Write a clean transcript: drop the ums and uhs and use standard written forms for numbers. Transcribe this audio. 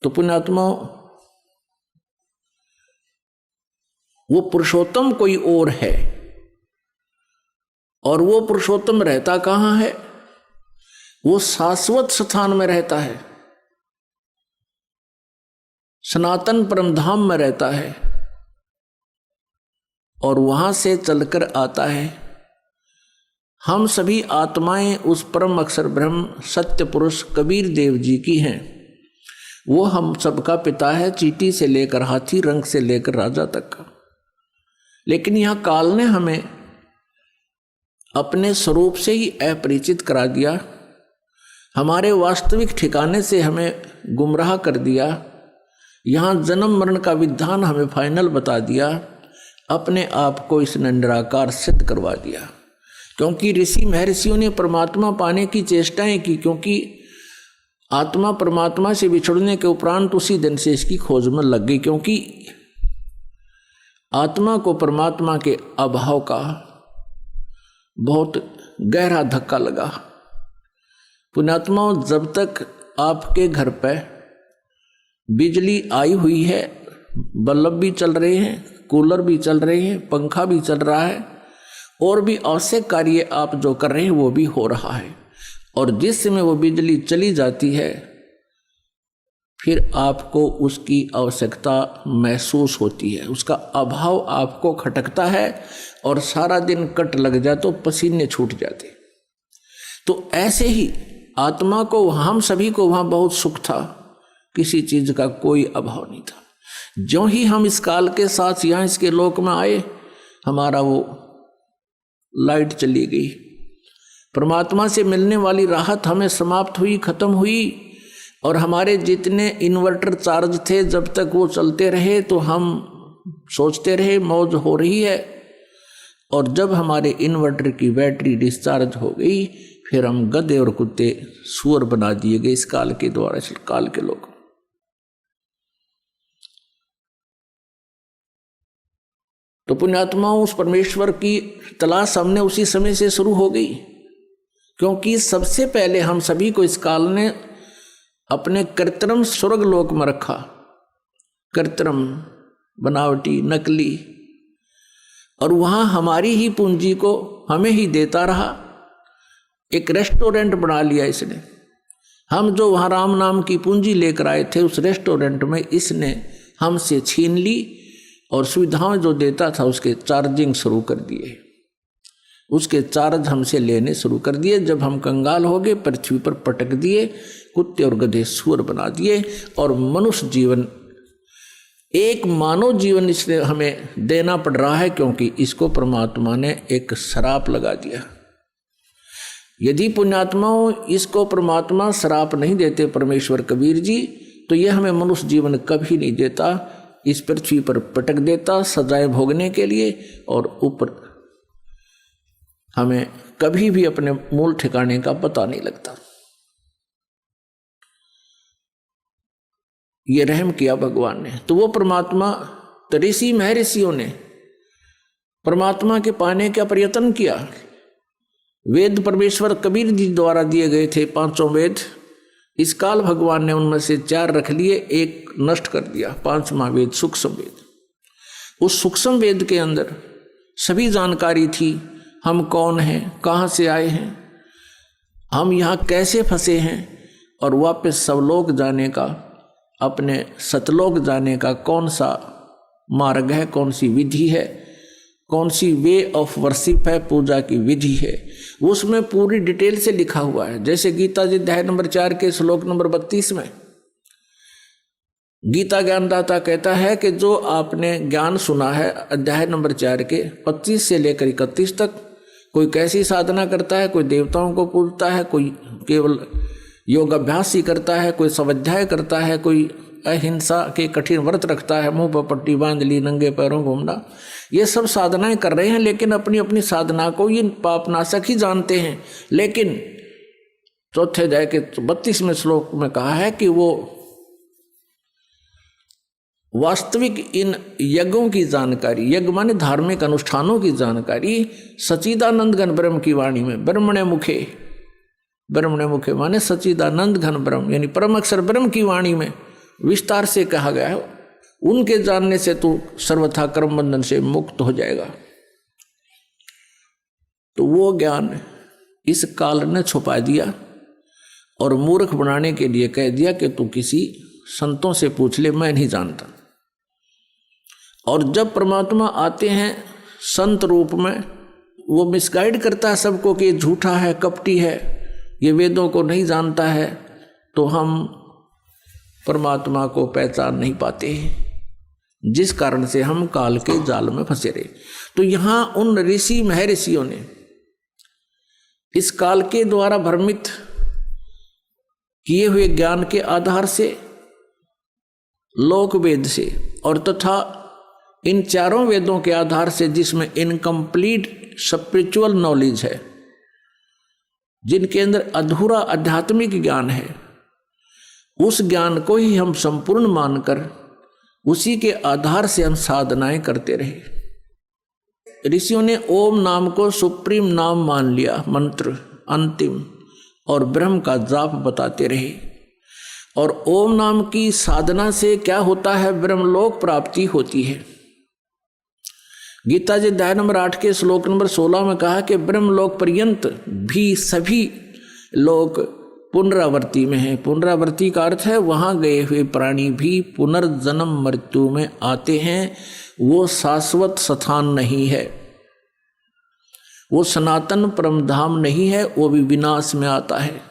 तो पुण्यात्मा, वो पुरुषोत्तम कोई और है, और वो पुरुषोत्तम रहता कहाँ है? वो शाश्वत स्थान में रहता है, सनातन परमधाम में रहता है, और वहां से चलकर आता है। हम सभी आत्माएं उस परम अक्षर ब्रह्म सत्य पुरुष कबीर देव जी की हैं। वो हम सबका पिता है, चींटी से लेकर हाथी, रंग से लेकर राजा तक का। लेकिन यह काल ने हमें अपने स्वरूप से ही अपरिचित करा दिया, हमारे वास्तविक ठिकाने से हमें गुमराह कर दिया। यहाँ जन्म मरण का विधान हमें फाइनल बता दिया, अपने आप को इसने निराकार सिद्ध करवा दिया। क्योंकि ऋषि महर्षियों ने परमात्मा पाने की चेष्टाएं की, क्योंकि आत्मा परमात्मा से बिछड़ने के उपरांत उसी दिन से इसकी खोज में लग गई, क्योंकि आत्मा को परमात्मा के अभाव का बहुत गहरा धक्का लगा। पुण्यात्माओं, जब तक आपके घर पर बिजली आई हुई है, बल्ब भी चल रहे हैं, कूलर भी चल रहे हैं, पंखा भी चल रहा है, और भी आवश्यक कार्य आप जो कर रहे हैं वो भी हो रहा है, और जिस समय वो बिजली चली जाती है फिर आपको उसकी आवश्यकता महसूस होती है, उसका अभाव आपको खटकता है, और सारा दिन कट लग जाए तो पसीने छूट जाते। तो ऐसे ही आत्मा को, हम सभी को वहाँ बहुत सुख था, किसी चीज का कोई अभाव नहीं था। ज्यों ही हम इस काल के साथ यहाँ इसके लोक में आए, हमारा वो लाइट चली गई, परमात्मा से मिलने वाली राहत हमें समाप्त हुई, खत्म हुई। और हमारे जितने इन्वर्टर चार्ज थे, जब तक वो चलते रहे तो हम सोचते रहे मौज हो रही है, और जब हमारे इन्वर्टर की बैटरी डिस्चार्ज हो गई, फिर हम गधे और कुत्ते सुअर बना दिए गए इस काल के द्वारा, इस काल के लोग। तो पुण्यात्माओं, उस परमेश्वर की तलाश हमने उसी समय से शुरू हो गई, क्योंकि सबसे पहले हम सभी को इस काल ने अपने कृत्रिम स्वर्ग लोक में रखा, कृत्रिम, बनावटी, नकली, और वहाँ हमारी ही पूंजी को हमें ही देता रहा। एक रेस्टोरेंट बना लिया इसने, हम जो वहाँ राम नाम की पूंजी लेकर आए थे, उस रेस्टोरेंट में इसने हमसे छीन ली, और सुविधाएं जो देता था उसके चार्जिंग शुरू कर दिए, उसके चार्ज हमसे लेने शुरू कर दिए। जब हम कंगाल हो गए, पृथ्वी पर पटक दिए, कुत्ते और गधे सुअर बना दिए, और मनुष्य जीवन, एक मानव जीवन इसने हमें देना पड़ रहा है, क्योंकि इसको परमात्मा ने एक श्राप लगा दिया। यदि पुण्यात्माओं इसको परमात्मा श्राप नहीं देते, परमेश्वर कबीर जी, तो यह हमें मनुष्य जीवन कभी नहीं देता, इस पृथ्वी पर पटक देता सजाएं भोगने के लिए, और ऊपर हमें कभी भी अपने मूल ठिकाने का पता नहीं लगता। ये रहम किया भगवान ने। तो वो परमात्मा, ऋषि महर्षियों ने परमात्मा के पाने का प्रयत्न किया। वेद परमेश्वर कबीर जी द्वारा दिए गए थे, 5 वेद। इस काल भगवान ने उनमें से 4 रख लिए, एक नष्ट कर दिया, 5वां वेद सूक्ष्म वेद। उस सूक्ष्म वेद के अंदर सभी जानकारी थी, हम कौन हैं, कहाँ से आए हैं, हम यहाँ कैसे फंसे हैं, और वापस सवलोक जाने का, अपने सतलोक जाने का कौन सा मार्ग है, कौन सी विधि है, कौन सी वे ऑफ वर्शिप है, पूजा की विधि है, उसमें पूरी डिटेल से लिखा हुआ है। जैसे गीता जी अध्याय नंबर 4 के श्लोक नंबर 32 में गीता ज्ञानदाता कहता है कि जो आपने ज्ञान सुना है अध्याय नंबर 4 के 25 से लेकर 31 तक, कोई कैसी साधना करता है, कोई देवताओं को पूजता है, कोई केवल योग अभ्यास ही करता है, कोई स्वाध्याय करता है, कोई अहिंसा के कठिन व्रत रखता है, मुंह पर पट्टी बांध ली, नंगे पैरों घूमना, ये सब साधनाएं कर रहे हैं, लेकिन अपनी अपनी साधना को ये पापनाशक ही जानते हैं। लेकिन चौथे अध्याय के 32वें श्लोक में कहा है कि वो वास्तविक इन यज्ञों की जानकारी, यज्ञ माने धार्मिक अनुष्ठानों की जानकारी सच्चिदानंद घन ब्रह्म की वाणी में, ब्रह्मणे मुखे, ब्रह्मणे मुखे माने सच्चिदानंद घन ब्रह्म यानी परम अक्षर ब्रह्म की वाणी में विस्तार से कहा गया है। उनके जानने से तू सर्वथा कर्म बंधन से मुक्त हो जाएगा। तो वो ज्ञान इस काल ने छुपा दिया और मूर्ख बनाने के लिए कह दिया कि तू किसी संतों से पूछ ले, मैं नहीं जानता। और जब परमात्मा आते हैं संत रूप में, वो मिसगाइड करता है सबको कि ये झूठा है, कपटी है, ये वेदों को नहीं जानता है, तो हम परमात्मा को पहचान नहीं पाते, जिस कारण से हम काल के जाल में फंसे रहे। तो यहाँ उन ऋषि महर्षियों ने इस काल के द्वारा भ्रमित किए हुए ज्ञान के आधार से, लोक वेद से और तथा इन चारों वेदों के आधार से, जिसमें इनकम्प्लीट स्पिरिचुअल नॉलेज है, जिनके अंदर अधूरा आध्यात्मिक ज्ञान है, उस ज्ञान को ही हम संपूर्ण मानकर उसी के आधार से हम साधनाएं करते रहे। ऋषियों ने ओम नाम को सुप्रीम नाम मान लिया, मंत्र अंतिम, और ब्रह्म का जाप बताते रहे। और ओम नाम की साधना से क्या होता है? ब्रह्मलोक प्राप्ति होती है। गीता जी अध्याय नंबर 8 के श्लोक नंबर 16 में कहा कि ब्रह्मलोक पर्यंत भी सभी लोग पुनरावृत्ति में है। पुनरावृत्ति का अर्थ है वहां गए हुए प्राणी भी पुनर्जन्म मृत्यु में आते हैं। वो शाश्वत स्थान नहीं है, वो सनातन परमधाम नहीं है, वो भी विनाश में आता है।